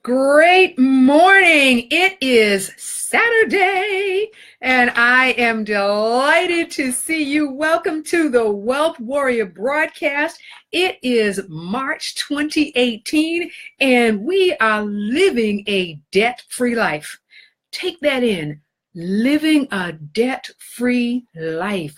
Great morning. It is Saturday, and I am delighted to see you. Welcome to the Wealth Warrior broadcast. It is March 2018, and we are living a debt-free life. Take that in. Living a debt-free life.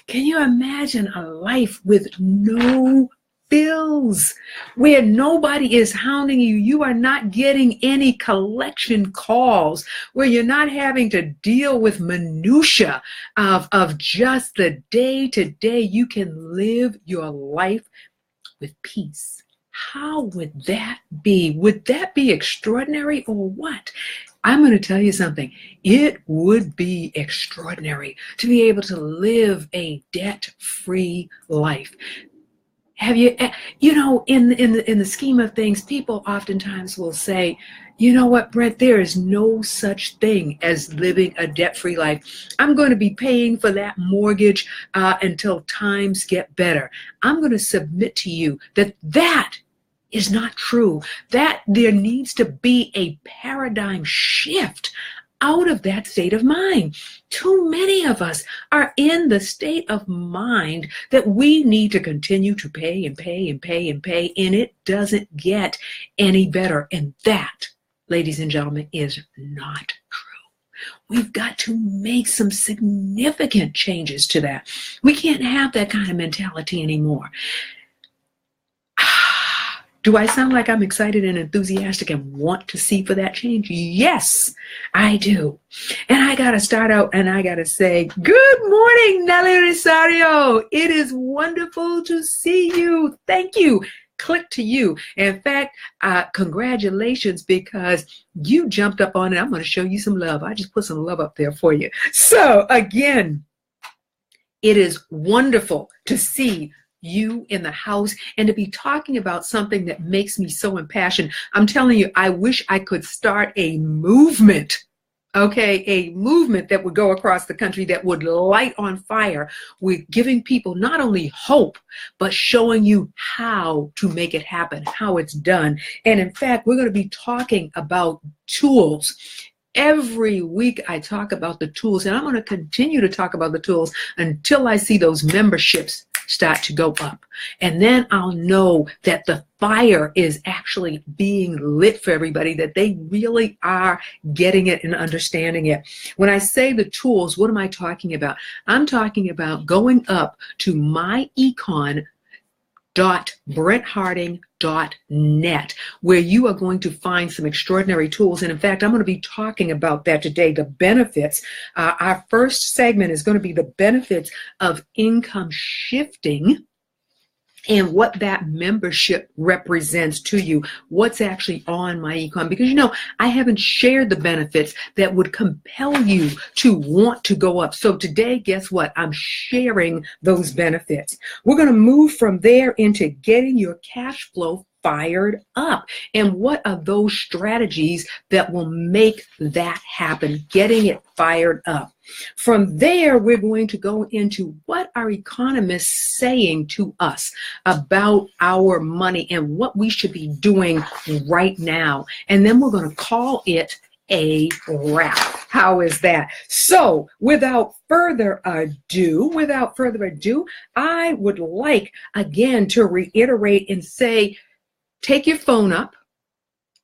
Can you imagine a life with no bills, where nobody is hounding you? You are not getting any collection calls, where you're not having to deal with minutia of just the day to day. You can live your life with peace. How would that be? Would that be extraordinary or what? I'm going to tell you something. It would be extraordinary to be able to live a debt-free life. Have you, in the scheme of things, people oftentimes will say, you know what, Brent, there is no such thing as living a debt-free life. I'm going to be paying for that mortgage until times get better. I'm going to submit to you that that is not true, that there needs to be a paradigm shift out of that state of mind. Too many of us are in the state of mind that we need to continue to pay and pay and pay and pay, and it doesn't get any better. And that, ladies and gentlemen, is not true. We've got to make some significant changes to that. We can't have that kind of mentality anymore. Do I sound like I'm excited and enthusiastic and want to see for that change? Yes, I do. And I got to start out and I got to say, good morning, Nelly Rosario. It is wonderful to see you. Thank you. Click to you. In fact, congratulations, because you jumped up on it. I'm going to show you some love. I just put some love up there for you. So again, it is wonderful to see you in the house and to be talking about something that makes me so impassioned. I'm telling you, I wish I could start a movement, a movement that would go across the country that would light on fire with giving people not only hope, but showing you how to make it happen, how it's done. And in fact, we're going to be talking about tools. Every week I talk about the tools, and I'm going to continue to talk about the tools until I see those memberships start to go up. And then I'll know that the fire is actually being lit for everybody, that they really are getting it and understanding it. When I say the tools, what am I talking about? I'm talking about going up to myecon.brentharding.net, where you are going to find some extraordinary tools. And in fact, I'm going to be talking about that today, the benefits. Our first segment is going to be the benefits of income shifting and what that membership represents to you, what's actually on my econ. Because, I haven't shared the benefits that would compel you to want to go up. So today, guess what? I'm sharing those benefits. We're going to move from there into getting your cash flow fired up. And what are those strategies that will make that happen, getting it fired up? From there, we're going to go into what are economists saying to us about our money and what we should be doing right now. And then we're going to call it a wrap. How is that? So without further ado, I would like again to reiterate and say, take your phone up.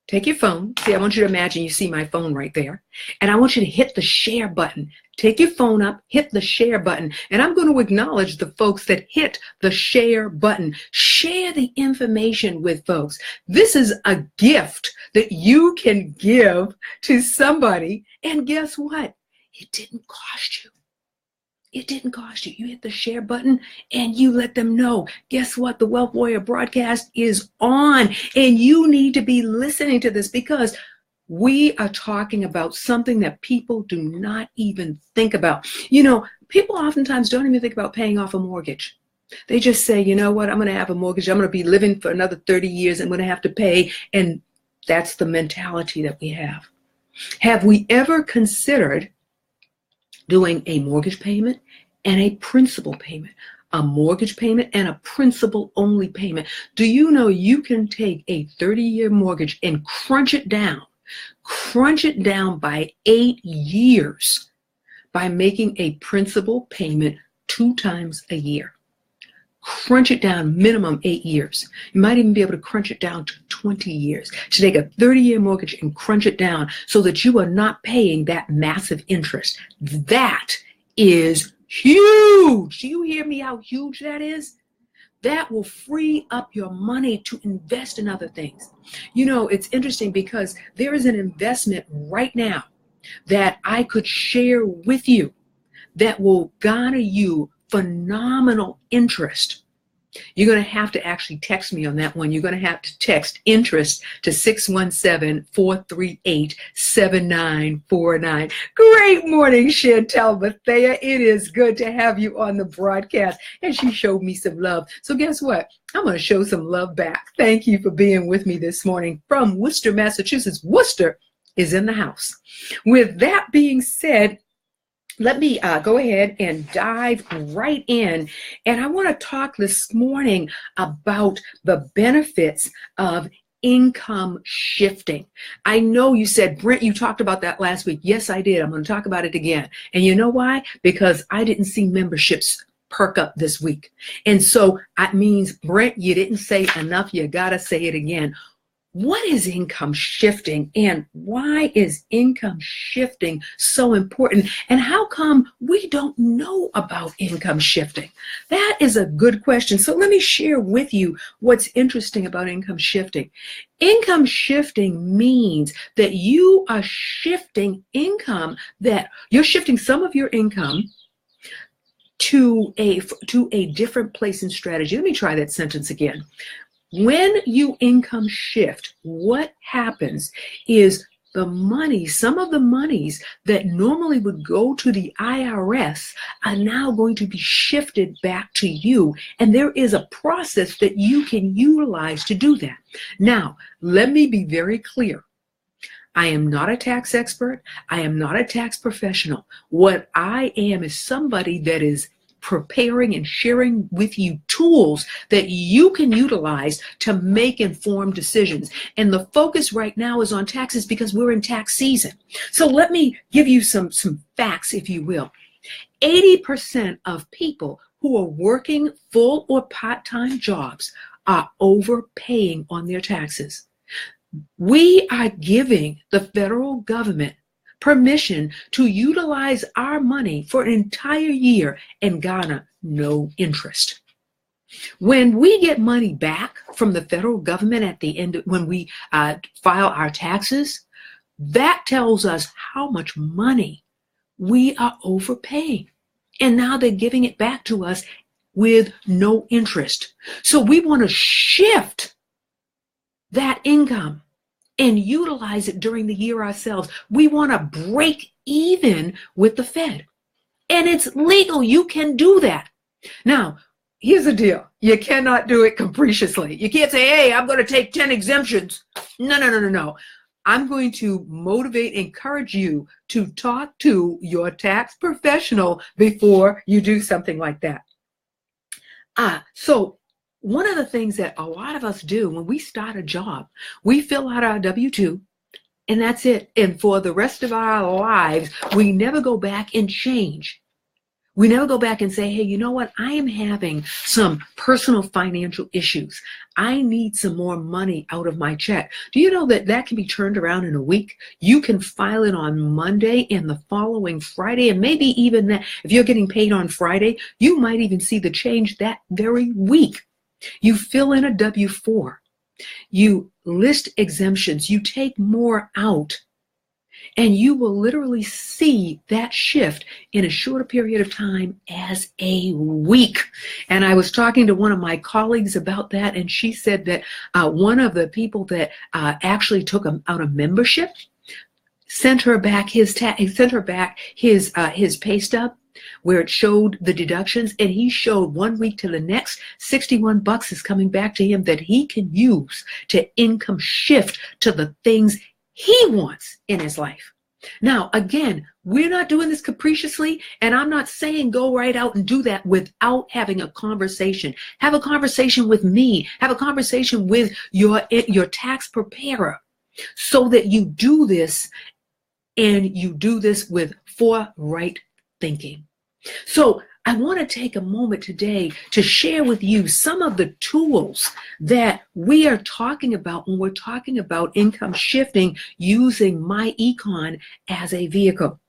Take your phone. See, I want you to imagine you see my phone right there. And I want you to hit the share button. Take your phone up, hit the share button. And I'm going to acknowledge the folks that hit the share button. Share the information with folks. This is a gift that you can give to somebody. And guess what? It didn't cost you. It didn't cost you. You hit the share button and you let them know. Guess what? The Wealth Warrior broadcast is on, and you need to be listening to this because we are talking about something that people do not even think about. People oftentimes don't even think about paying off a mortgage. They just say, you know what? I'm going to have a mortgage. I'm going to be living for another 30 years. I'm going to have to pay. And that's the mentality that we have. Have we ever considered doing a mortgage payment and a principal payment? a mortgage payment, and a principal only payment. Do you know you can take a 30-year mortgage and crunch it down by 8 years by making a principal payment 2 times a year? Crunch it down minimum 8 years. You might even be able to crunch it down to 20 years. To take a 30-year mortgage and crunch it down so that you are not paying that massive interest. That is huge. Do you hear me how huge that is? That will free up your money to invest in other things. You know, it's interesting because there is an investment right now that I could share with you that will garner you phenomenal interest. You're going to have to actually text me on that one. You're going to have to text interest to 617-438-7949. Great morning, Chantel Bethea. It is good to have you on the broadcast. And she showed me some love. So guess what? I'm going to show some love back. Thank you for being with me this morning from Worcester, Massachusetts. Worcester is in the house. With that being said, let me go ahead and dive right in. And I want to talk this morning about the benefits of income shifting. I know you said, Brent, you talked about that last week. Yes, I did. I'm going to talk about it again. And you know why? Because I didn't see memberships perk up this week. And so that means, Brent, you didn't say enough. You got to say it again. What is income shifting, and why is income shifting so important? And how come we don't know about income shifting? That is a good question. So let me share with you what's interesting about income shifting. Income shifting means that you are shifting income, that you're shifting some of your income to a different place in strategy. Let me try that sentence again. When you income shift, what happens is the money, some of the monies that normally would go to the IRS are now going to be shifted back to you. And there is a process that you can utilize to do that. Now, let me be very clear. I am not a tax expert. I am not a tax professional. What I am is somebody that is preparing and sharing with you tools that you can utilize to make informed decisions. And the focus right now is on taxes because we're in tax season. So let me give you some facts, if you will. 80% of people who are working full or part-time jobs are overpaying on their taxes. We are giving the federal government permission to utilize our money for an entire year and garner no interest. When we get money back from the federal government at the end, when we file our taxes, that tells us how much money we are overpaying. And now they're giving it back to us with no interest. So we want to shift that income and utilize it during the year ourselves. We want to break even with the Fed. And it's legal. You can do that. Now, here's the deal. You cannot do it capriciously. You can't say, hey, I'm going to take 10 exemptions. No. I'm going to motivate, encourage you to talk to your tax professional before you do something like that. So one of the things that a lot of us do when we start a job, we fill out our W-2 and that's it. And for the rest of our lives, we never go back and change. We never go back and say, hey, you know what? I am having some personal financial issues. I need some more money out of my check. Do you know that that can be turned around in a week? You can file it on Monday and the following Friday, and maybe even that, if you're getting paid on Friday, you might even see the change that very week. You fill in a W-4, you list exemptions, you take more out, and you will literally see that shift in a shorter period of time as a week. And I was talking to one of my colleagues about that, and she said that one of the people that actually took out a membership sent her back his pay stub, where it showed the deductions, and he showed 1 week to the next, $61 is coming back to him that he can use to income shift to the things he wants in his life. Now, again, we're not doing this capriciously, and I'm not saying go right out and do that without having a conversation. Have a conversation with me. Have a conversation with your tax preparer so that you do this, and you do this with forthright thinking. So I want to take a moment today to share with you some of the tools that we are talking about when we're talking about income shifting using My Econ as a vehicle.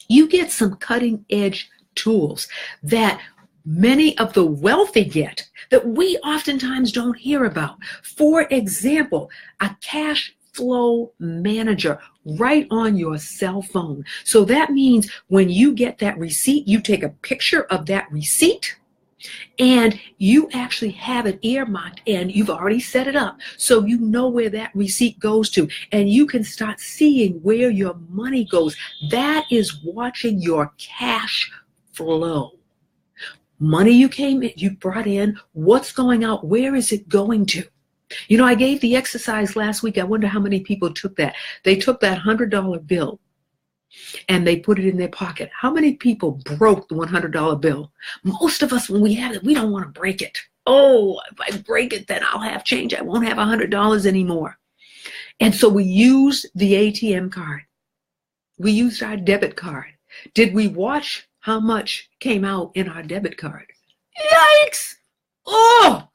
You get some cutting edge tools that many of the wealthy get that we oftentimes don't hear about. For example, a cash flow manager right on your cell phone. So that means when you get that receipt, you take a picture of that receipt and you actually have it earmarked and you've already set it up so you know where that receipt goes to, and you can start seeing where your money goes. That is watching your cash flow. Money you brought in, what's going out, where is it going to? You know, I gave the exercise last week. I wonder how many people took that. They took that $100 bill and they put it in their pocket. How many people broke the $100 bill? Most of us, when we have it, we don't want to break it. Oh, if I break it, then I'll have change. I won't have $100 anymore. And so we used the ATM card. We used our debit card. Did we watch how much came out in our debit card? Yikes! Oh!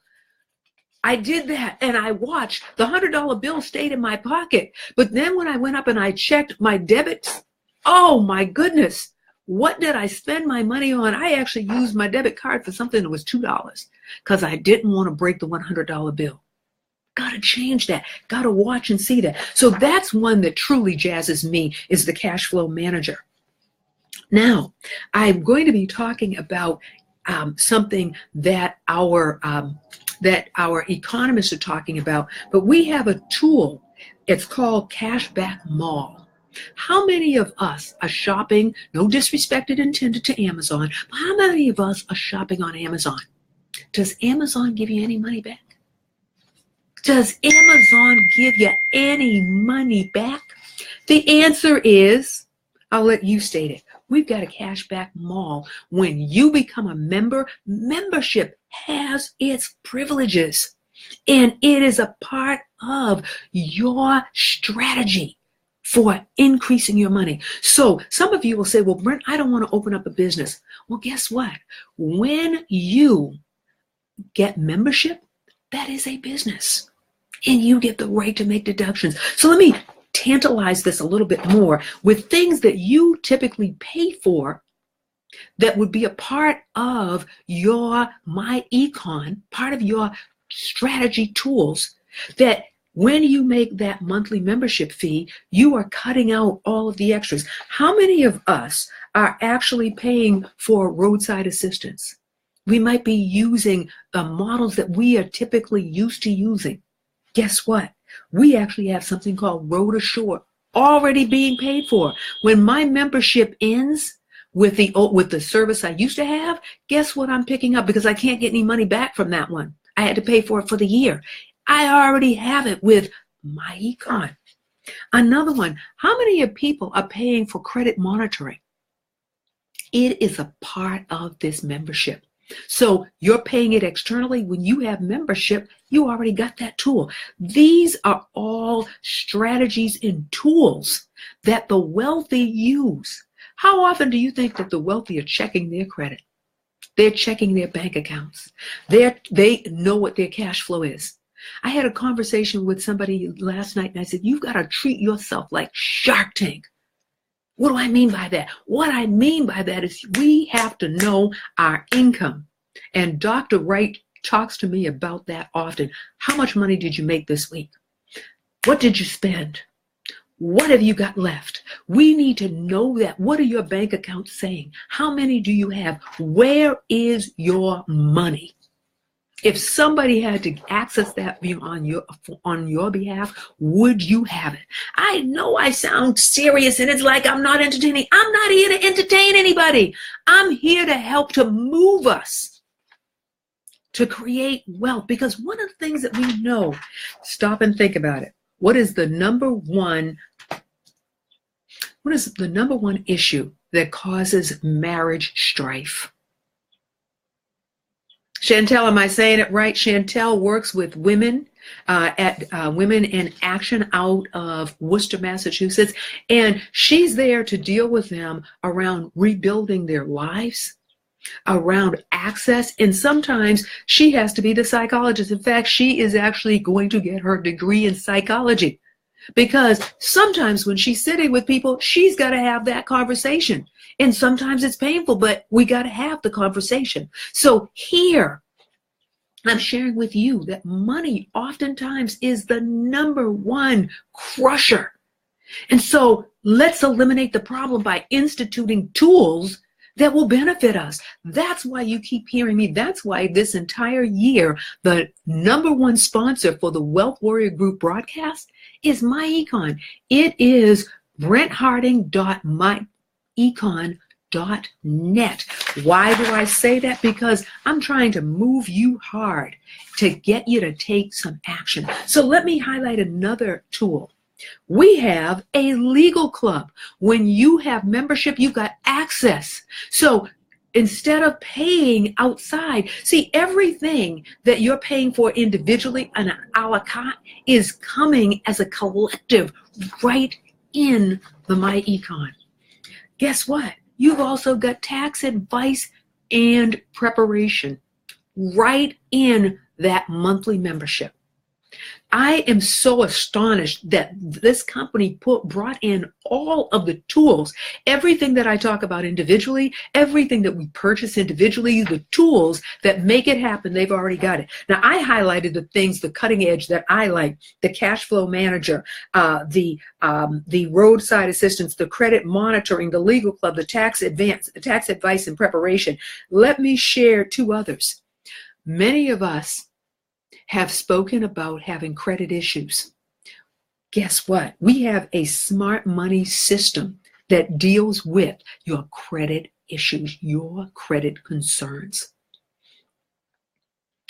I did that, and I watched. The $100 bill stayed in my pocket. But then when I went up and I checked my debits, oh my goodness, what did I spend my money on? I actually used my debit card for something that was $2 because I didn't want to break the $100 bill. Got to change that. Got to watch and see that. So that's one that truly jazzes me, is the cash flow manager. Now, I'm going to be talking about something that our economists are talking about, but we have a tool. It's called Cashback Mall. How many of us are shopping, no disrespect intended to Amazon, but how many of us are shopping on Amazon? Does Amazon give you any money back? Does Amazon give you any money back? The answer is, I'll let you state it. We've got a cashback mall. When you become a member, membership has its privileges, and it is a part of your strategy for increasing your money. So some of you will say, well, Brent, I don't want to open up a business. Well, guess what? When you get membership, that is a business, and you get the right to make deductions. So let me tantalize this a little bit more with things that you typically pay for that would be a part of your My Econ, part of your strategy tools, that when you make that monthly membership fee, you are cutting out all of the extras. How many of us are actually paying for roadside assistance? We might be using models that we are typically used to using. Guess what? We actually have something called Road Ashore already being paid for. When my membership ends with the service I used to have, guess what I'm picking up? Because I can't get any money back from that one. I had to pay for it for the year. I already have it with My Econ. Another one, how many of people are paying for credit monitoring? It is a part of this membership. So you're paying it externally. When you have membership, you already got that tool. These are all strategies and tools that the wealthy use. How often do you think that the wealthy are checking their credit? They're checking their bank accounts. They know what their cash flow is. I had a conversation with somebody last night, and I said, you've got to treat yourself like Shark Tank. What do I mean by that? What I mean by that is we have to know our income. And Dr. Wright talks to me about that often. How much money did you make this week? What did you spend? What have you got left? We need to know that. What are your bank accounts saying? How many do you have? Where is your money? If somebody had to access that view on your behalf, would you have it? I know I sound serious and it's like I'm not entertaining. I'm not here to entertain anybody. I'm here to help to move us to create wealth. Because one of the things that we know, stop and think about it. What is the number one What is the number one issue that causes marriage strife? Chantel, am I saying it right? Chantel works with women at Women in Action out of Worcester, Massachusetts, and she's there to deal with them around rebuilding their lives, around access, and sometimes she has to be the psychologist. In fact, she is actually going to get her degree in psychology, because sometimes when she's sitting with people, she's got to have that conversation. And sometimes it's painful, but we got to have the conversation. So here, I'm sharing with you that money oftentimes is the number one crusher. And so let's eliminate the problem by instituting tools that will benefit us. That's why you keep hearing me. That's why this entire year, the number one sponsor for the Wealth Warrior Group broadcast is MyEcon. It is BrentHarding.myecon.net. Why do I say that? Because I'm trying to move you hard to get you to take some action. So let me highlight another tool. We have a legal club. When you have membership, you've got access. So instead of paying outside, see, everything that you're paying for individually on an a la carte is coming as a collective right in the MyEcon. Guess what? You've also got tax advice and preparation right in that monthly membership. I am so astonished that this company brought in all of the tools, everything that I talk about individually, everything that we purchase individually, the tools that make it happen, they've already got it. Now, I highlighted the things, the cutting edge that I like, the cash flow manager, the roadside assistance, the credit monitoring, the legal club, the tax advice and preparation. Let me share two others. Many of us have spoken about having credit issues. Guess what? We have a smart money system that deals with your credit issues, your credit concerns.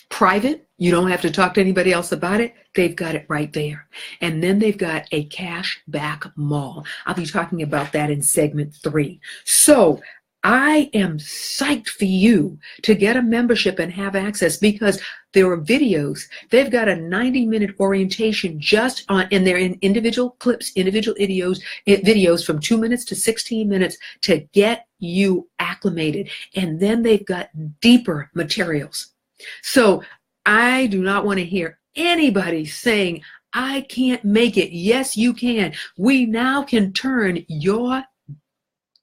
Private, you don't have to talk to anybody else about it. They've got it right there. And then they've got a cashback mall. I'll be talking about that in segment 3. So I am psyched for you to get a membership and have access, because there are videos. They've got a 90-minute orientation just on, and they're in individual clips, individual videos from 2 minutes to 16 minutes to get you acclimated. And then they've got deeper materials. So I do not want to hear anybody saying, I can't make it. Yes, you can. We now can turn your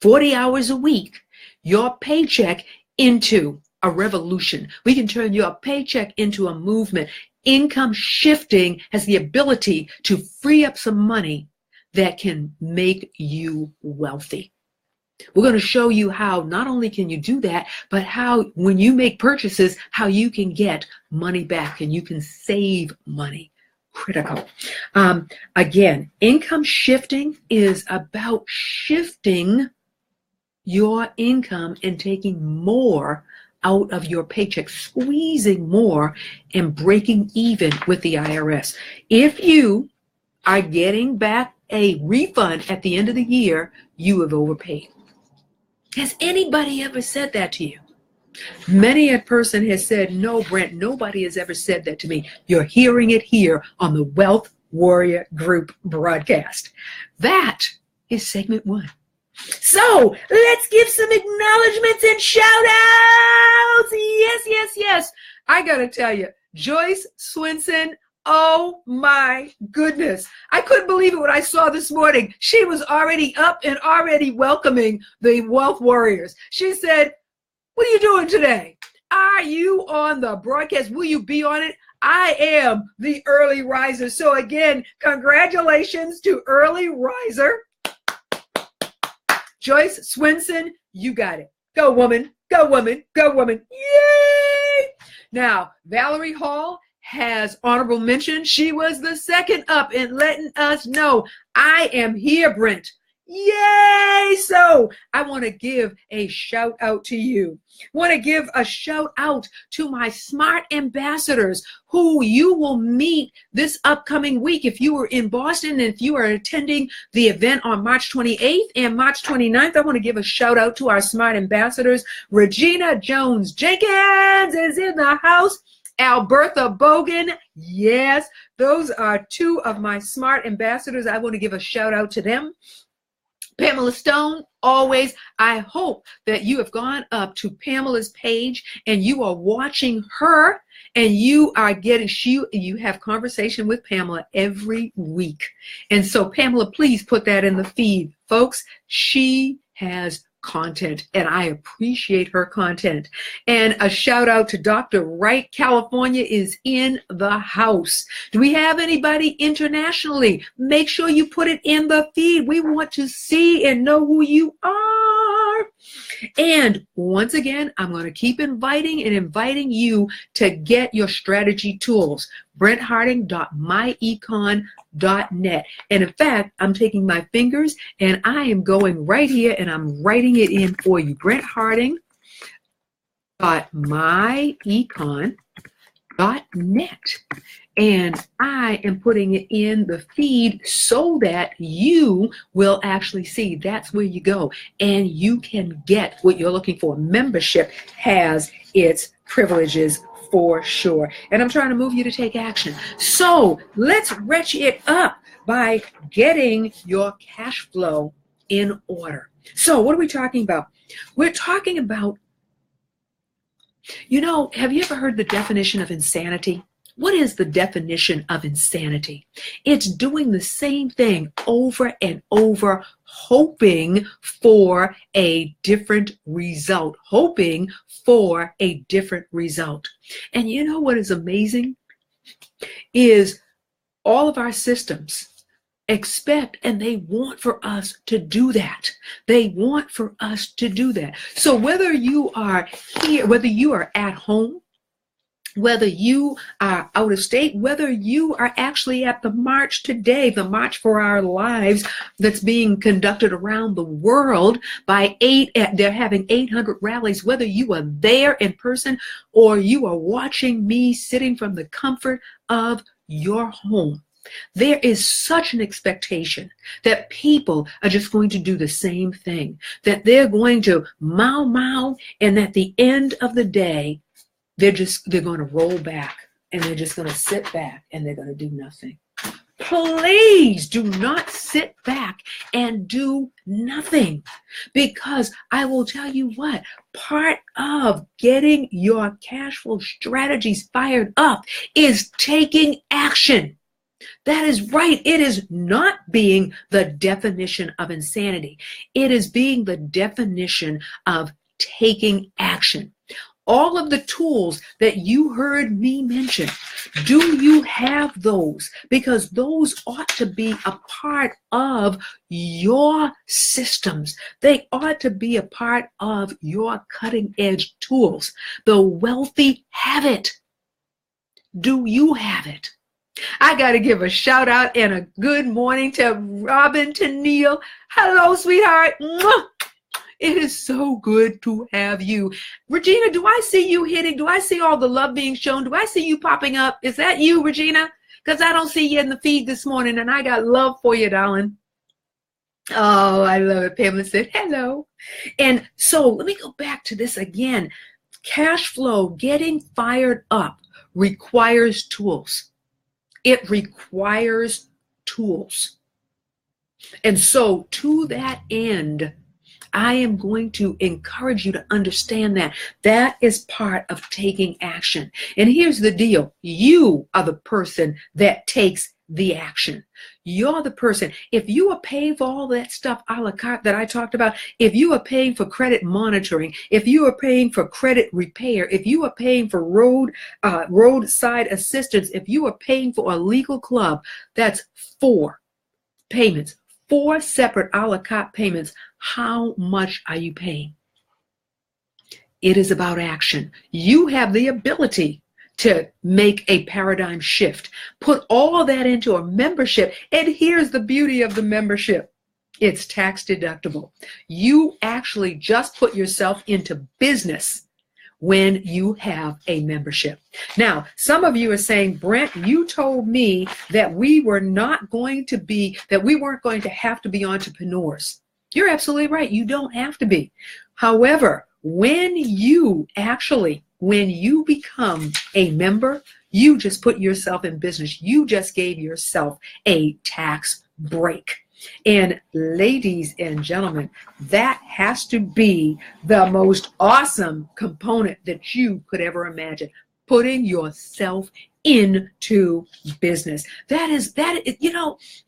40 hours a week, your paycheck, into a revolution. We can turn your paycheck into a movement. Income shifting has the ability to free up some money that can make you wealthy. We're going to show you how not only can you do that, but how when you make purchases, how you can get money back and you can save money. Critical. Again, income shifting is about shifting your income and taking more out of your paycheck, squeezing more and breaking even with the IRS. If you are getting back a refund at the end of the year, you have overpaid. Has anybody ever said that to you? Many a person has said, no, Brent, nobody has ever said that to me. You're hearing it here on the Wealth Warrior Group broadcast. That is segment 1. So let's give some acknowledgments and shout outs. Yes, yes, yes. I got to tell you, Joyce Swenson, oh my goodness. I couldn't believe it when I saw this morning. She was already up and already welcoming the Wealth Warriors. She said, what are you doing today? Are you on the broadcast? Will you be on it? I am the early riser. So again, congratulations to early riser Joyce Swenson. You got it. Go woman, go woman, go woman. Yay! Now, Valerie Hall has honorable mention. She was the second up in letting us know, I am here, Brent. Yay! So I want to give a shout out to you. Want to give a shout out to my smart ambassadors who you will meet this upcoming week. If you are in Boston and if you are attending the event on March 28th and March 29th, I want to give a shout out to our smart ambassadors. Regina Jones Jenkins is in the house. Albertha Bogan, yes, those are two of my smart ambassadors. I want to give a shout out to them. Pamela Stone, always, I hope that you have gone up to Pamela's page and you are watching her and you are getting, you have conversation with Pamela every week. And so Pamela, please put that in the feed. Folks, she has content and I appreciate her content. And a shout out to Dr. Wright, California is in the house. Do we have anybody internationally? Make sure you put it in the feed. We want to see and know who you are. And once again, I'm going to keep inviting you to get your strategy tools. BrentHarding.myecon.net. And in fact, I'm taking my fingers and I am going right here and I'm writing it in for you. BrentHarding.myecon.net. And I am putting it in the feed so that you will actually see. That's where you go and you can get what you're looking for. Membership has its privileges for sure. And I'm trying to move you to take action. So let's wretch it up by getting your cash flow in order. So what are we talking about? We're talking about, you know, have you ever heard the definition of insanity? What is the definition of insanity? It's doing the same thing over and over, hoping for a different result, hoping for a different result. And you know what is amazing is all of our systems expect and they want for us to do that. They want for us to do that. So whether you are here, whether you are at home, whether you are out of state, whether you are actually at the march today, the March for Our Lives that's being conducted around the world by they're having 800 rallies, whether you are there in person or you are watching me sitting from the comfort of your home. There is such an expectation that people are just going to do the same thing, that they're going to mow, and at the end of the day, they're going to roll back and they're just going to sit back and they're going to do nothing. Please do not sit back and do nothing, because I will tell you what, part of getting your cash flow strategies fired up is taking action. That is right. It is not being the definition of insanity. It is being the definition of taking action. All of the tools that you heard me mention, do you have those? Because those ought to be a part of your systems. They ought to be a part of your cutting edge tools. The wealthy have it. Do you have it? I got to give a shout out and a good morning to Robin, to Neil. Hello, sweetheart. Mwah! It is so good to have you. Regina, do I see you hitting? Do I see all the love being shown? Do I see you popping up? Is that you, Regina? Because I don't see you in the feed this morning, and I got love for you, darling. Oh, I love it. Pamela said, hello. And so let me go back to this again. Cash flow, getting fired up, requires tools. It requires tools. And so to that end, I am going to encourage you to understand that that is part of taking action. And here's the deal. You are the person that takes the action. You're the person. If you are paying for all that stuff a la carte that I talked about, if you are paying for credit monitoring, if you are paying for credit repair, if you are paying for roadside assistance, if you are paying for a legal club, that's 4 payments. 4 separate a la carte payments. How much are you paying? It is about action. You have the ability to make a paradigm shift. Put all that into a membership. And here's the beauty of the membership. It's tax deductible. You actually just put yourself into business when you have a membership. Now, some of you are saying, Brent, you told me that we weren't going to have to be entrepreneurs. You're absolutely right. You don't have to be. However, when you become a member, you just put yourself in business. You just gave yourself a tax break. And ladies and gentlemen, that has to be the most awesome component that you could ever imagine. Putting yourself into business. It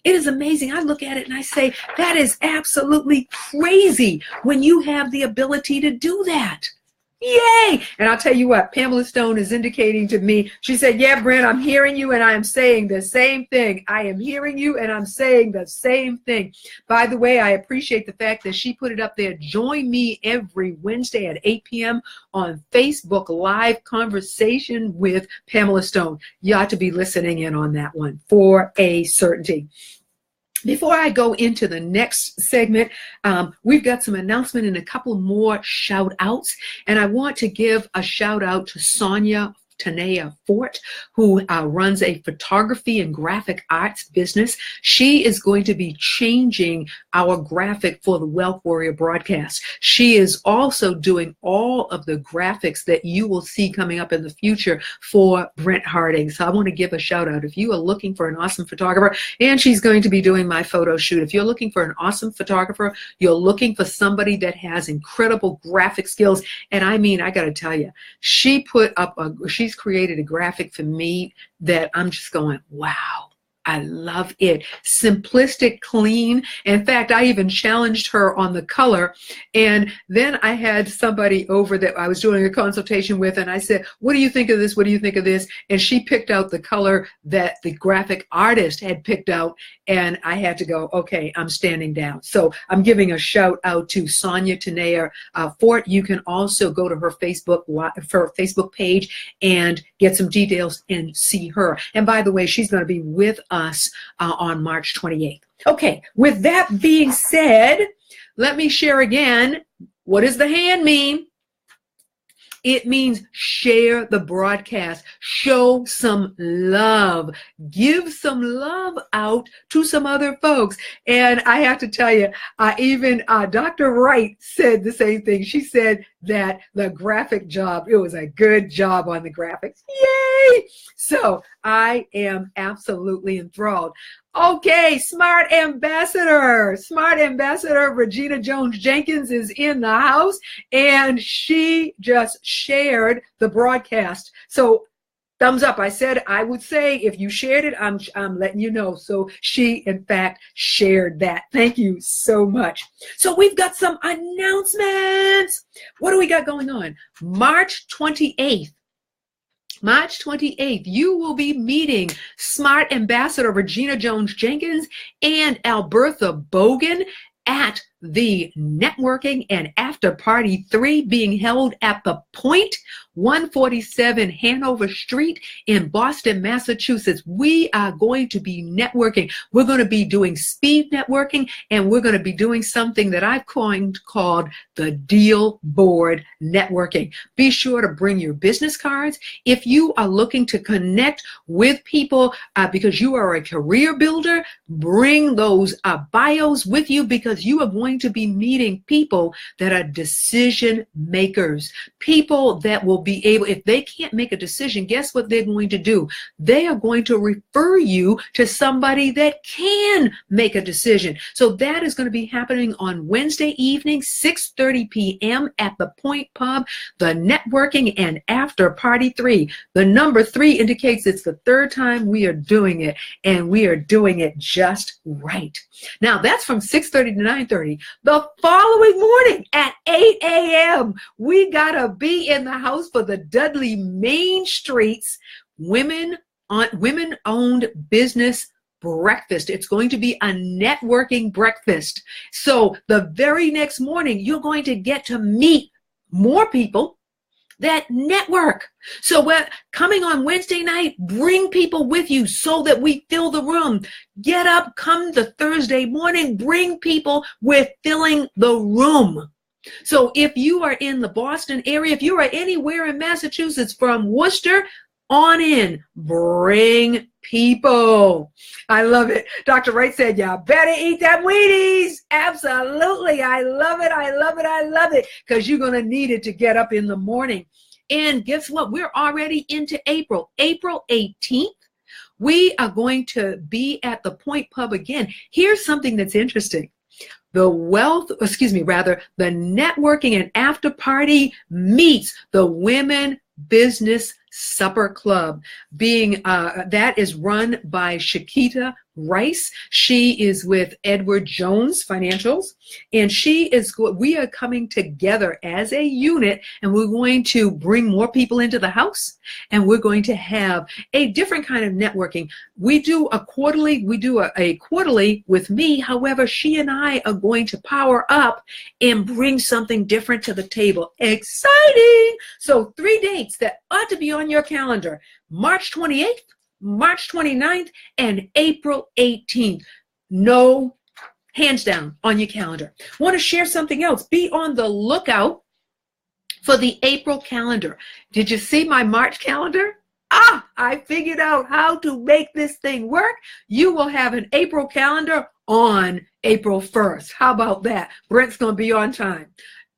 is amazing. I look at it and I say, that is absolutely crazy when you have the ability to do that. Yay! And I'll tell you what, Pamela Stone is indicating to me, she said, yeah, Brent, I'm hearing you and I am saying the same thing. I am hearing you and I'm saying the same thing. By the way, I appreciate the fact that she put it up there. Join me every Wednesday at 8 p.m. on Facebook Live Conversation with Pamela Stone. You ought to be listening in on that one for a certainty. Before I go into the next segment, we've got some announcement and a couple more shout outs. And I want to give a shout out to Sonia Tanea Fort, who runs a photography and graphic arts business. She is going to be changing our graphic for the Wealth Warrior broadcast. She is also doing all of the graphics that you will see coming up in the future for Brent Harding. So I want to give a shout out. If you are looking for an awesome photographer, and she's going to be doing my photo shoot. If you're looking for an awesome photographer, you're looking for somebody that has incredible graphic skills. And I mean, I got to tell you, she's created a graphic for me that I'm just going, wow, I love it. Simplistic, clean. In fact, I even challenged her on the color. And then I had somebody over that I was doing a consultation with, and I said, what do you think of this? What do you think of this? And she picked out the color that the graphic artist had picked out. And I had to go, okay, I'm standing down. So I'm giving a shout out to Sonia Tanea Fort. You can also go to her Facebook page and get some details and see her. And by the way, she's going to be with us on March 28th. Okay, with that being said, let me share again. What does the hand mean? It means share the broadcast, show some love, give some love out to some other folks. And I have to tell you, even Dr. Wright said the same thing. She said that the graphic job, it was a good job on the graphics. Yay! So I am absolutely enthralled. Okay, Smart Ambassador Regina Jones-Jenkins is in the house, and she just shared the broadcast. So thumbs up. I said I would say if you shared it, I'm letting you know. So she, in fact, shared that. Thank you so much. So we've got some announcements. What do we got going on? March 28th, you will be meeting Smart Ambassador Regina Jones-Jenkins and Albertha Bogan at the Networking and After Party 3 being held at The Point, 147 Hanover Street in Boston, Massachusetts. We are going to be networking. We're going to be doing speed networking, and we're going to be doing something that I've coined called the deal board networking. Be sure to bring your business cards. If you are looking to connect with people because you are a career builder, bring those bios with you, because you are going to be meeting people that are decision makers, people that will be able, if they can't make a decision, guess what they're going to do? They are going to refer you to somebody that can make a decision. So that is going to be happening on Wednesday evening, 6:30 p.m. at the Point Pub, the Networking and After Party 3. The number 3 indicates it's the third time we are doing it, and we are doing it just right. Now, that's from 6:30 to 9:30. The following morning at 8 a.m., we got to be in the house for the Dudley Main Street's women-owned business breakfast. It's going to be a networking breakfast. So the very next morning, you're going to get to meet more people that network. So we're coming on Wednesday night, bring people with you so that we fill the room. Get up, come the Thursday morning, bring people. We're filling the room. So if you are in the Boston area, if you are anywhere in Massachusetts from Worcester on in, bring people. I love it. Dr. Wright said, "You better eat them Wheaties." Absolutely. I love it. I love it. I love it. Because you're going to need it to get up in the morning. And guess what? We're already into April. April 18th, we are going to be at the Point Pub again. Here's something that's interesting. The networking and after party meets the Women Business Supper Club, that is run by Shakita Rice. She is with Edward Jones Financials, and we are coming together as a unit, and we're going to bring more people into the house, and we're going to have a different kind of networking. We do a quarterly with me. However, she and I are going to power up and bring something different to the table. Exciting! So 3 dates that ought to be on your calendar: March 28th, March 29th, and April 18th. No, hands down on your calendar. Want to share something else? Be on the lookout for the April calendar. Did you see my March calendar? I figured out how to make this thing work. You will have an April calendar on April 1st. How about that? Brent's going to be on time.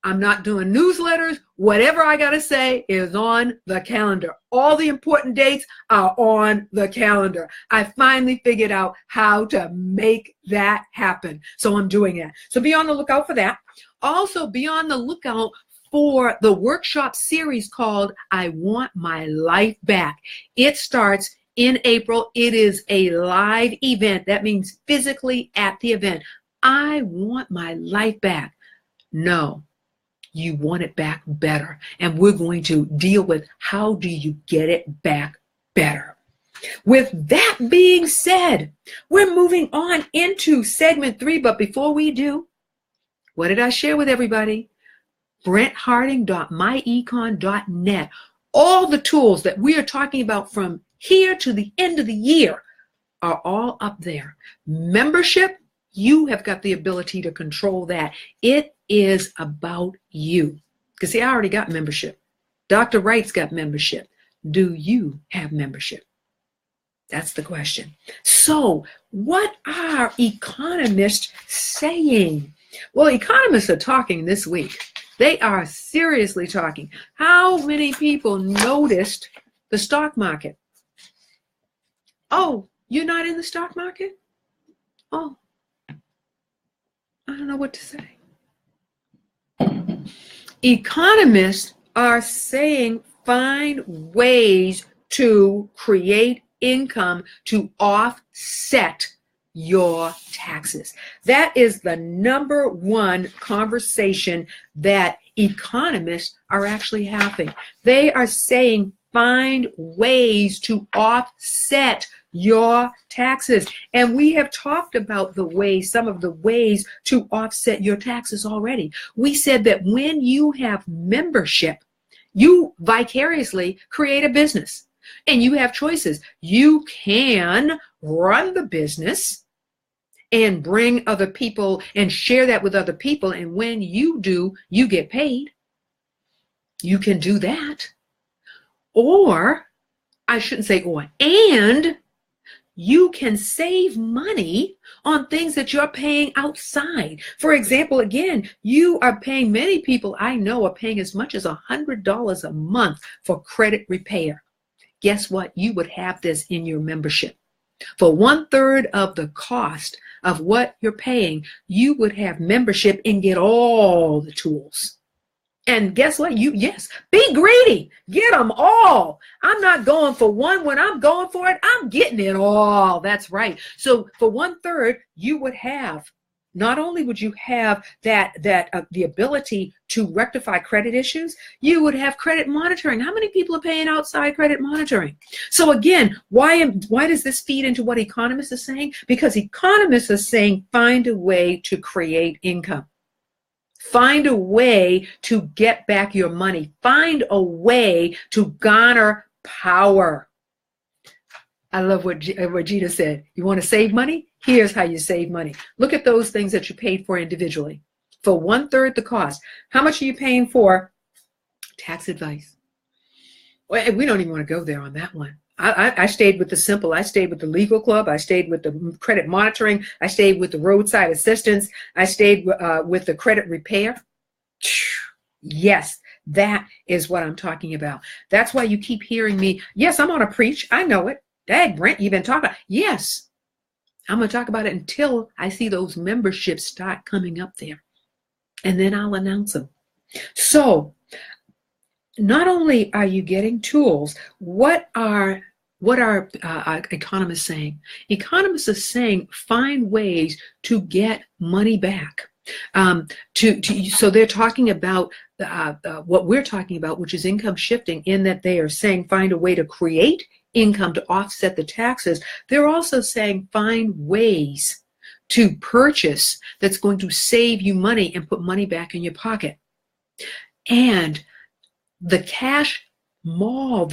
I'm not doing newsletters. Whatever I got to say is on the calendar. All the important dates are on the calendar. I finally figured out how to make that happen. So I'm doing that. So be on the lookout for that. Also be on the lookout for the workshop series called I Want My Life Back. It starts in April. It is a live event. That means physically at the event. I want my life back. No. You want it back better. And we're going to deal with how do you get it back better. With that being said, we're moving on into segment 3. But before we do, what did I share with everybody? BrentHarding.myecon.net. All the tools that we are talking about from here to the end of the year are all up there. Membership, you have got the ability to control that. It is about you. Because see, I already got membership. Dr. Wright's got membership. Do you have membership? That's the question. So what are economists saying? Well, economists are talking this week. They are seriously talking. How many people noticed the stock market? Oh, you're not in the stock market? Oh, I don't know what to say. Economists are saying find ways to create income to offset your taxes. That is the number one conversation that economists are actually having. They are saying find ways to offset your taxes. And we have talked about some of the ways to offset your taxes already. We said that when you have membership, you vicariously create a business and you have choices. You can run the business and bring other people and share that with other people. And when you do, you get paid. You can do that. Or, I shouldn't say or, and you can save money on things that you're paying outside. For example, again, you are paying, many people I know are paying as much as $100 a month for credit repair. Guess what? You would have this in your membership. For 1/3 of the cost of what you're paying, you would have membership and get all the tools. And guess what? Yes, be greedy. Get them all. I'm not going for one. When I'm going for it, I'm getting it all. That's right. So for 1/3, you would have, not only would you have the ability to rectify credit issues, you would have credit monitoring. How many people are paying outside credit monitoring? So again, why does this feed into what economists are saying? Because economists are saying find a way to create income. Find a way to get back your money. Find a way to garner power. I love what Gina said. You want to save money? Here's how you save money. Look at those things that you paid for individually. For 1/3 the cost. How much are you paying for tax advice? Well, we don't even want to go there on that one. I stayed with the simple. I stayed with the legal club. I stayed with the credit monitoring. I stayed with the roadside assistance. I stayed with the credit repair. Yes, that is what I'm talking about. That's why you keep hearing me. Yes, I'm on a preach. I know it. Dang, Brent, you've been talking about. Yes, I'm going to talk about it until I see those memberships start coming up there. And then I'll announce them. So not only are you getting tools, what are economists saying? Economists are saying find ways to get money back. So they're talking about what we're talking about, which is income shifting, in that they are saying find a way to create income to offset the taxes. They're also saying find ways to purchase that's going to save you money and put money back in your pocket. And the cash mall,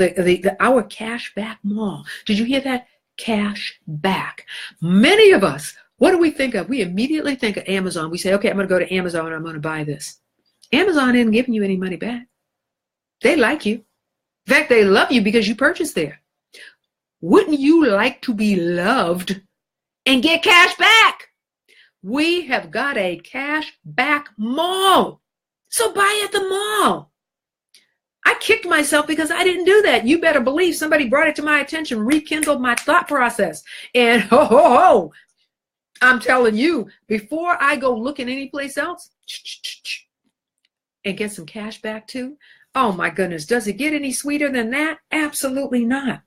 our cash back mall. Did you hear that? Cash back. Many of us, what do we think of? We immediately think of Amazon. We say, okay, I'm going to go to Amazon and I'm going to buy this. Amazon isn't giving you any money back. They like you. In fact, they love you because you purchased there. Wouldn't you like to be loved and get cash back? We have got a cash back mall. So buy at the mall. I kicked myself because I didn't do that. You better believe somebody brought it to my attention, rekindled my thought process. And I'm telling you, before I go looking anyplace else and get some cash back too, oh my goodness, does it get any sweeter than that? Absolutely not.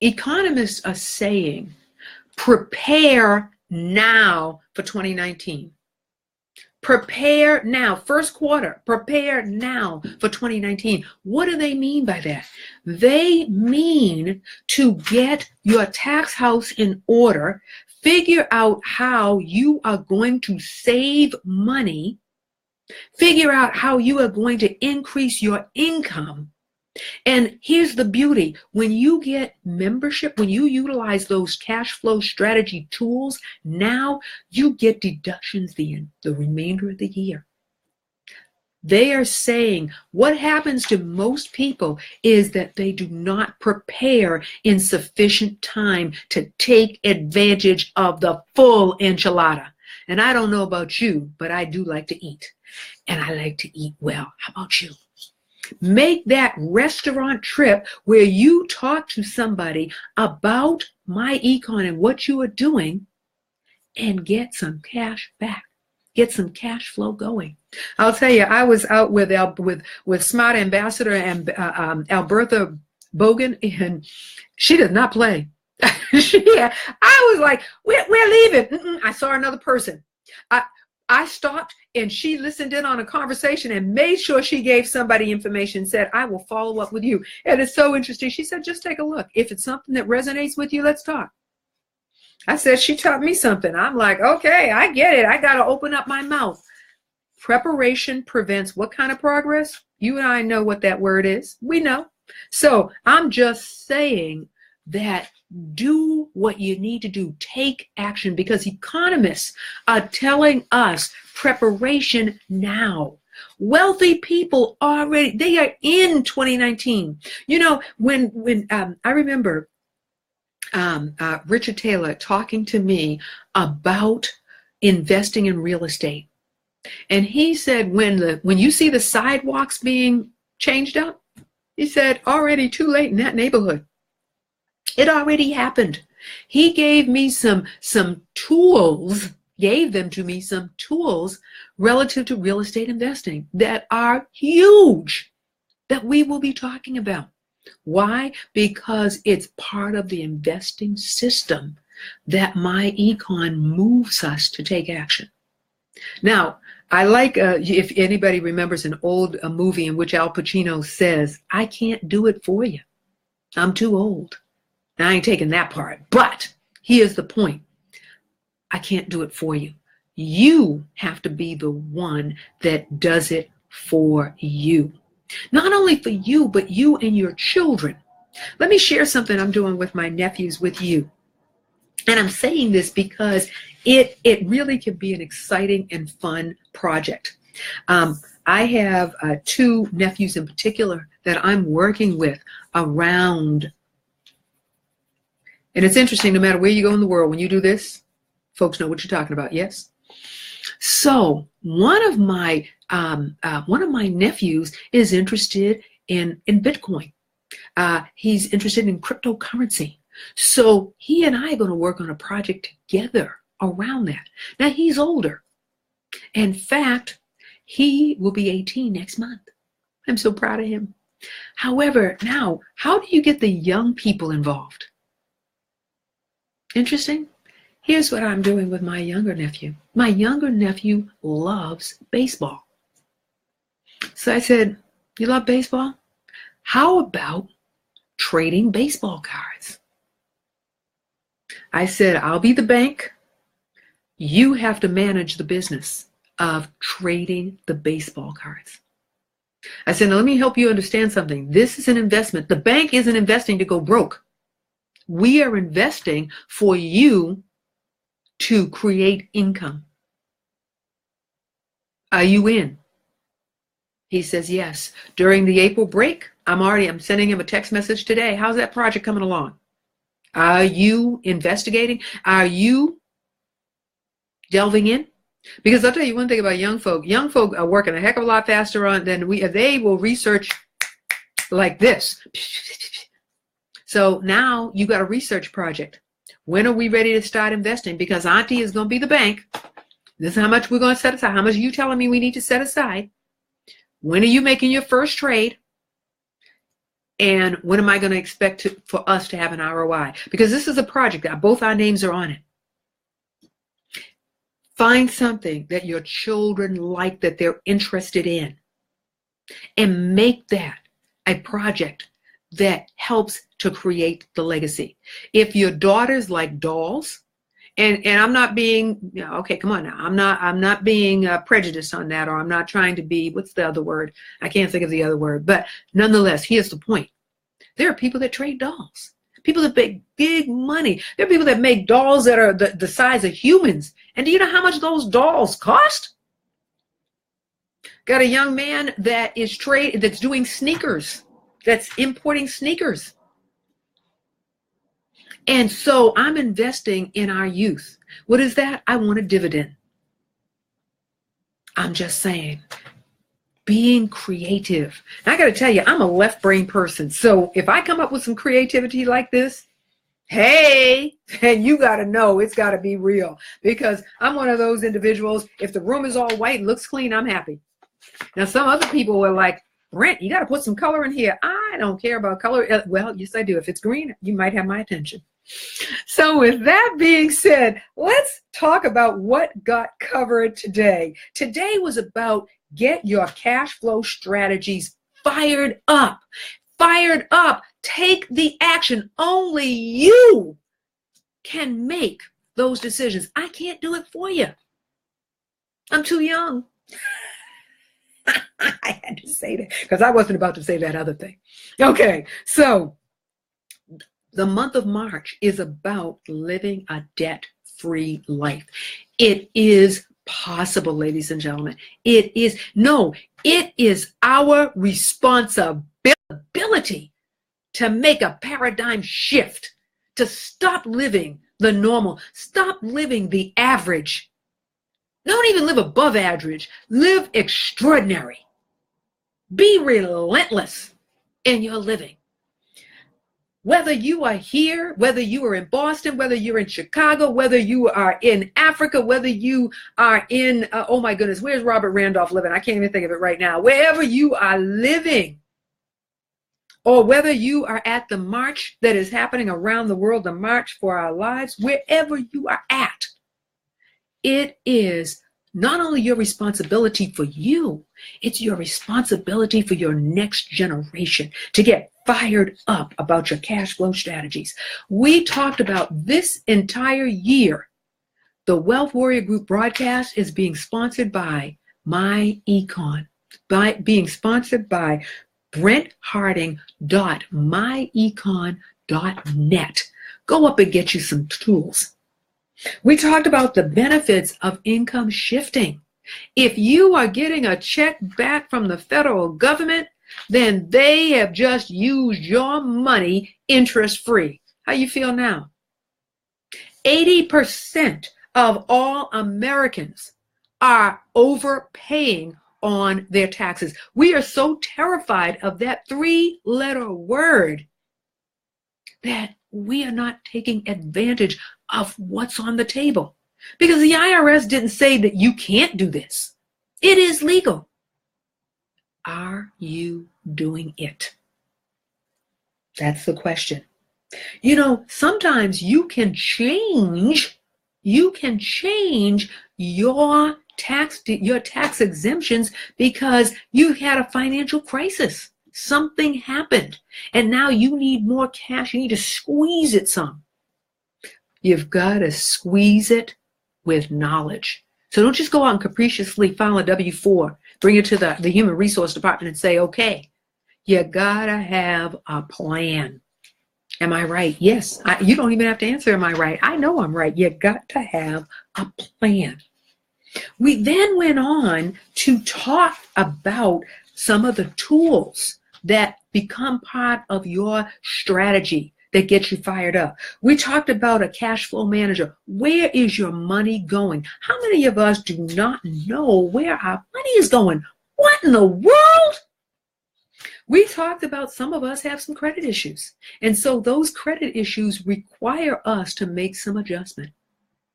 Economists are saying, prepare now for 2019. Prepare now, first quarter, prepare now for 2019. What do they mean by that? They mean to get your tax house in order, figure out how you are going to save money, figure out how you are going to increase your income. And here's the beauty. When you get membership, when you utilize those cash flow strategy tools, now you get deductions the remainder of the year. They are saying what happens to most people is that they do not prepare in sufficient time to take advantage of the full enchilada. And I don't know about you, but I do like to eat. And I like to eat well. How about you? Make that restaurant trip where you talk to somebody about my econ and what you are doing and get some cash back. Get some cash flow going. I'll tell you, I was out with Smart Ambassador and Albertha Bogan, and she does not play. I was like, we're leaving. I saw another person. I stopped and she listened in on a conversation and made sure she gave somebody information, said, I will follow up with you. And it's so interesting. She said, just take a look. If it's something that resonates with you, let's talk. I said, she taught me something. I'm like, okay, I get it. I got to open up my mouth. Preparation prevents what kind of progress? You and I know what that word is. We know. So I'm just saying that do what you need to do. Take action, because economists are telling us preparation now. Wealthy people already, they are in 2019. You know, when I remember Richard Taylor talking to me about investing in real estate. And he said, when you see the sidewalks being changed up, he said, already too late in that neighborhood. It already happened. He gave me some tools, gave them to me, some tools relative to real estate investing that are huge, that we will be talking about. Why? Because it's part of the investing system that my econ moves us to take action. Now, I like, if anybody remembers an old movie in which Al Pacino says, I can't do it for you. I'm too old. I ain't taking that part, but here's the point. I can't do it for you. You have to be the one that does it for you. Not only for you, but you and your children. Let me share something I'm doing with my nephews with you. And I'm saying this because it really can be an exciting and fun project. I have two nephews in particular that I'm working with around. And it's interesting, no matter where you go in the world, when you do this, folks know what you're talking about, yes? So one of my nephews is interested in Bitcoin. He's interested in cryptocurrency. So he and I are going to work on a project together around that. Now he's older. In fact, he will be 18 next month. I'm so proud of him. However, now, how do you get the young people involved? Interesting. Here's what I'm doing with my younger nephew. My younger nephew loves baseball. So I said, you love baseball? How about trading baseball cards? I said, I'll be the bank. You have to manage the business of trading the baseball cards. I said, now let me help you understand something. This is an investment. The bank isn't investing to go broke. We are investing for you to create income. Are you in? He says, yes. During the April break, I'm sending him a text message today. How's that project coming along? Are you investigating? Are you delving in? Because I'll tell you one thing about young folk. Young folk are working a heck of a lot faster than we. They will research like this. So now you got a research project. When are we ready to start investing? Because Auntie is going to be the bank. This is how much we're going to set aside. How much are you telling me we need to set aside? When are you making your first trade? And when am I going to expect for us to have an ROI? Because this is a project that both our names are on it. Find something that your children like, that they're interested in, and make that a project that helps to create the legacy. If your daughters like dolls, and I'm not being, okay, come on now, I'm not being prejudiced on that, or I'm not trying to be, what's the other word? I can't think of the other word, but nonetheless, here's the point. There are people that trade dolls. People that make big money. There are people that make dolls that are the size of humans. And do you know how much those dolls cost? Got a young man that is that's doing sneakers, that's importing sneakers. And so I'm investing in our youth. What is that? I want a dividend. I'm just saying. Being creative. And I got to tell you, I'm a left brain person. So if I come up with some creativity like this, hey, and you got to know it's got to be real, because I'm one of those individuals. If the room is all white and looks clean, I'm happy. Now, some other people were like, Brent, you got to put some color in here. I don't care about color. Well, yes, I do. If it's green, you might have my attention. So with that being said, let's talk about what got covered today. Today was about get your cash flow strategies fired up. Fired up. Take the action. Only you can make those decisions. I can't do it for you. I'm too young. I had to say that because I wasn't about to say that other thing. Okay, so the month of March is about living a debt-free life. It is possible, ladies and gentlemen. It is our responsibility to make a paradigm shift, to stop living the normal, stop living the average. Don't even live above average. Live extraordinary. Be relentless in your living. Whether you are here, whether you are in Boston, whether you're in Chicago, whether you are in Africa, whether you are in, oh my goodness, where's Robert Randolph living? I can't even think of it right now. Wherever you are living, or whether you are at the march that is happening around the world, the March for Our Lives, wherever you are at, it is not only your responsibility for you, it's your responsibility for your next generation to get fired up about your cash flow strategies. We talked about this entire year The Wealth Warrior Group broadcast is being sponsored by being sponsored by BrentHarding.myecon.net. Go up and get you some tools. We talked about the benefits of income shifting. If you are getting a check back from the federal government, then they have just used your money interest-free. How you feel now? 80% of all Americans are overpaying on their taxes. We are so terrified of that 3-letter word that we are not taking advantage of what's on the table. Because the IRS didn't say that you can't do this. It is legal. Are you doing it? That's the question. You know, sometimes you can change your tax exemptions because you had a financial crisis. Something happened, and now you need more cash. You need to squeeze it some. You've got to squeeze it with knowledge. So don't just go out and capriciously file a W-4, bring it to the Human Resource Department and say, okay. You got to have a plan. Am I right? Yes. You don't even have to answer, am I right? I know I'm right. You got to have a plan. We then went on to talk about some of the tools that become part of your strategy that gets you fired up. We talked about a cash flow manager. Where is your money going? How many of us do not know where our money is going? What in the world? We talked about some of us have some credit issues. And so those credit issues require us to make some adjustment.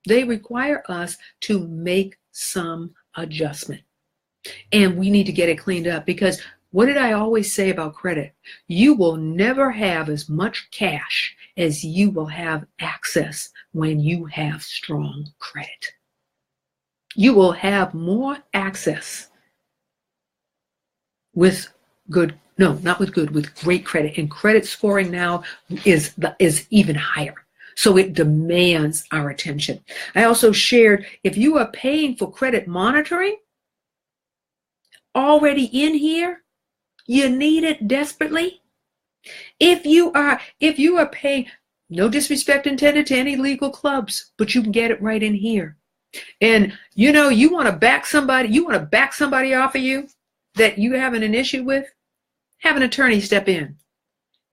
They require us to make some adjustment. And we need to get it cleaned up, because what did I always say about credit? You will never have as much cash as you will have access when you have strong credit. You will have more access with good, no, not with good, with great credit. And credit scoring now is even higher. So it demands our attention. I also shared, if you are paying for credit monitoring already in here, you need it desperately. If you are paying, no disrespect intended to any legal clubs, but you can get it right in here. And you know, you want to back somebody off of you that you having an issue with, have an attorney step in.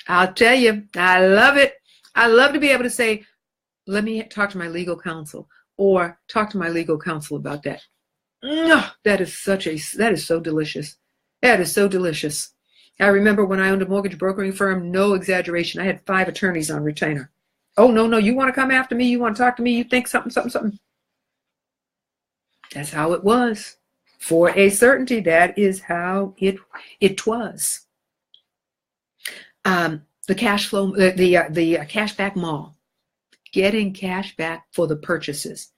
I'll tell you, I love it. I love to be able to say, let me talk to my legal counsel, or talk to my legal counsel about that. That is so delicious. That is so delicious. I remember when I owned a mortgage brokering firm, no exaggeration, I had 5 attorneys on retainer. Oh, no, you want to come after me? You want to talk to me? You think something? That's how it was. For a certainty, that is how it was. The cash flow, the cashback mall, getting cash back for the purchases.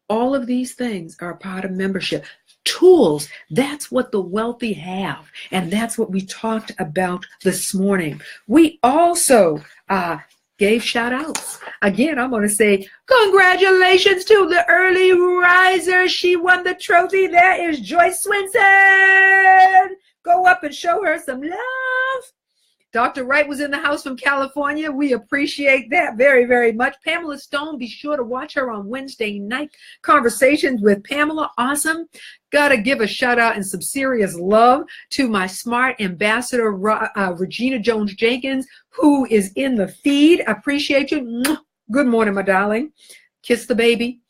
All of these things are a part of membership. Tools, that's what the wealthy have, and that's what we talked about this morning. We also gave shout outs. Again, I'm going to say congratulations to the early riser. She won the trophy. That is Joyce Swenson. Go up and show her some love. Dr. Wright was in the house from California. We appreciate that very, very much. Pamela Stone, be sure to watch her on Wednesday night. Conversations with Pamela, awesome. Got to give a shout out and some serious love to my smart ambassador, Regina Jones-Jenkins, who is in the feed. Appreciate you. Good morning, my darling. Kiss the baby.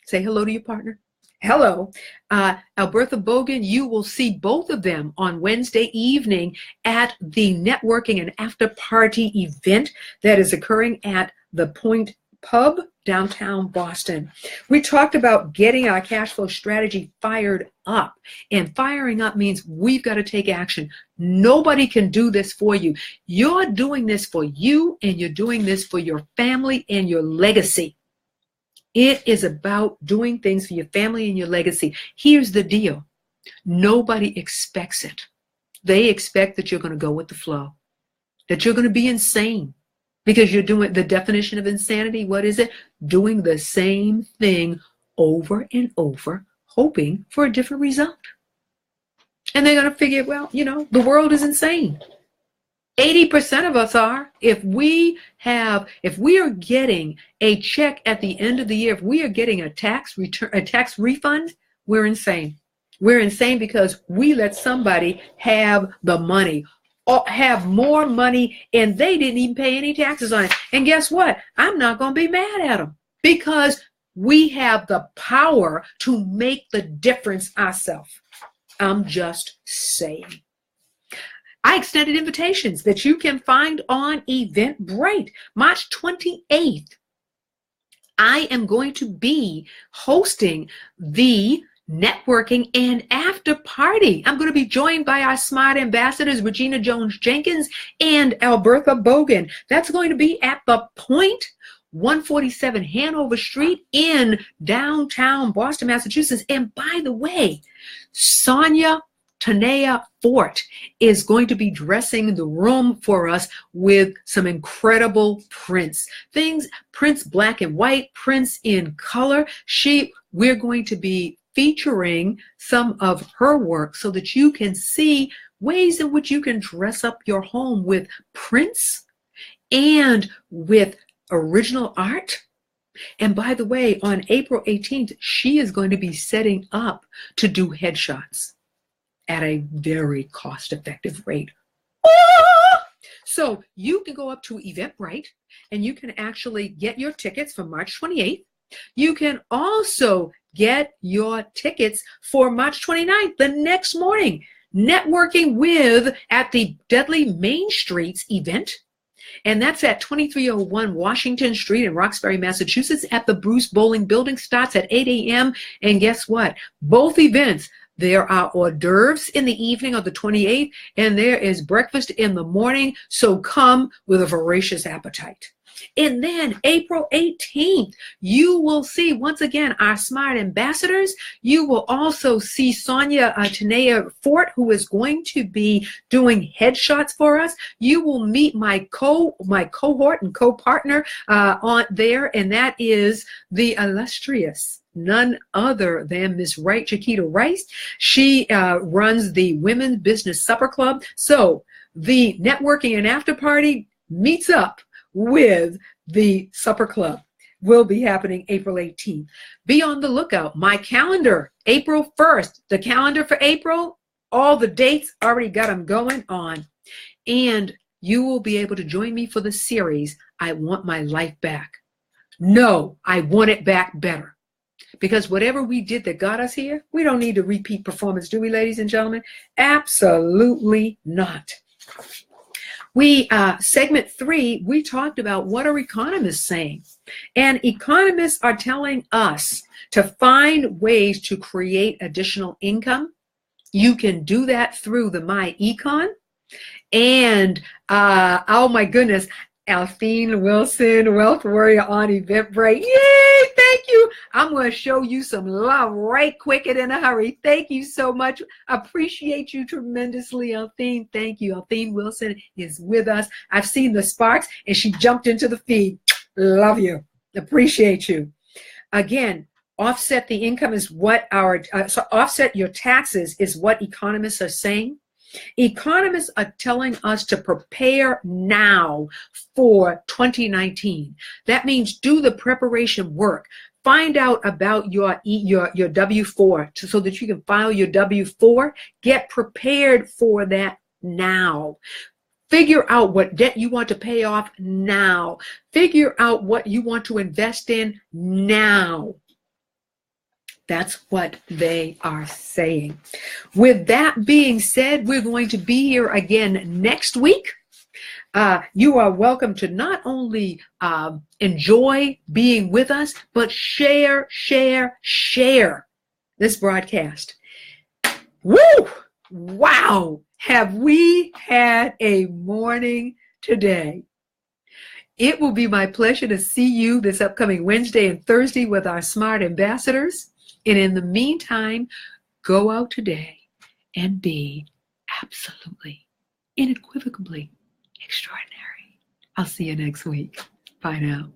Say hello to your partner. Hello. Albertha Bogan, you will see both of them on Wednesday evening at the networking and after party event that is occurring at the Point Pub, downtown Boston. We talked about getting our cash flow strategy fired up, and firing up means we've got to take action. Nobody can do this for you. You're doing this for you, and you're doing this for your family and your legacy. It is about doing things for your family and your legacy. Here's the deal. Nobody expects it. They expect that you're going to go with the flow, that you're going to be insane, because you're doing the definition of insanity. What is it? Doing the same thing over and over, hoping for a different result. And they're going to figure, well, the world is insane. 80% of us are. If we are getting a check at the end of the year, if we are getting a tax refund, we're insane. We're insane because we let somebody have the money, or have more money, and they didn't even pay any taxes on it. And guess what? I'm not going to be mad at them, because we have the power to make the difference ourselves. I'm just saying. I extended invitations that you can find on Eventbrite. March 28th, I am going to be hosting the networking and after party. I'm going to be joined by our smart ambassadors, Regina Jones-Jenkins and Albertha Bogan. That's going to be at the Point, 147 Hanover Street in downtown Boston, Massachusetts. And by the way, Sonia Tanea Fort is going to be dressing the room for us with some incredible prints. Prints black and white, prints in color. We're going to be featuring some of her work so that you can see ways in which you can dress up your home with prints and with original art. And by the way, on April 18th, she is going to be setting up to do headshots at a very cost-effective rate. So you can go up to Eventbrite and you can actually get your tickets for March 28th. You can also get your tickets for March 29th, the next morning, networking at the Deadly Main Streets event. And that's at 2301 Washington Street in Roxbury, Massachusetts, at the Bruce Bowling Building. Starts at 8 a.m. And guess what? Both events, there are hors d'oeuvres in the evening of the 28th, and there is breakfast in the morning. So come with a voracious appetite. And then April 18th, you will see, once again, our smart ambassadors. You will also see Sonia Tanea Fort, who is going to be doing headshots for us. You will meet my cohort and co-partner on there, and that is the illustrious, none other than Miss Wright, Chiquita Rice. She runs the Women's Business Supper Club. So the networking and after party meets up with the supper club. Will be happening April 18th. Be on the lookout. My calendar, April 1st. The calendar for April, all the dates, already got them going on. And you will be able to join me for the series, I Want My Life Back. No, I want it back better. Because whatever we did that got us here, we don't need to repeat performance, do we, ladies and gentlemen? Absolutely not. Segment 3, we talked about what are economists saying. And economists are telling us to find ways to create additional income. You can do that through the My Econ. And, oh my goodness, Althene Wilson, Wealth Warrior on Eventbrite. Yay, thank you. I'm going to show you some love right quick and in a hurry. Thank you so much. Appreciate you tremendously, Althene. Thank you. Althene Wilson is with us. I've seen the sparks and she jumped into the feed. Love you. Appreciate you. Again, offset the income is what offset your taxes is what economists are saying. Economists are telling us to prepare now for 2019. That means do the preparation work. Find out about your W-4 so that you can file your W-4. Get prepared for that now. Figure out what debt you want to pay off now. Figure out what you want to invest in now. That's what they are saying. With that being said, we're going to be here again next week. You are welcome to not only enjoy being with us, but share this broadcast. Woo! Wow! Have we had a morning today? It will be my pleasure to see you this upcoming Wednesday and Thursday with our smart ambassadors. And in the meantime, go out today and be absolutely, unequivocally extraordinary. I'll see you next week. Bye now.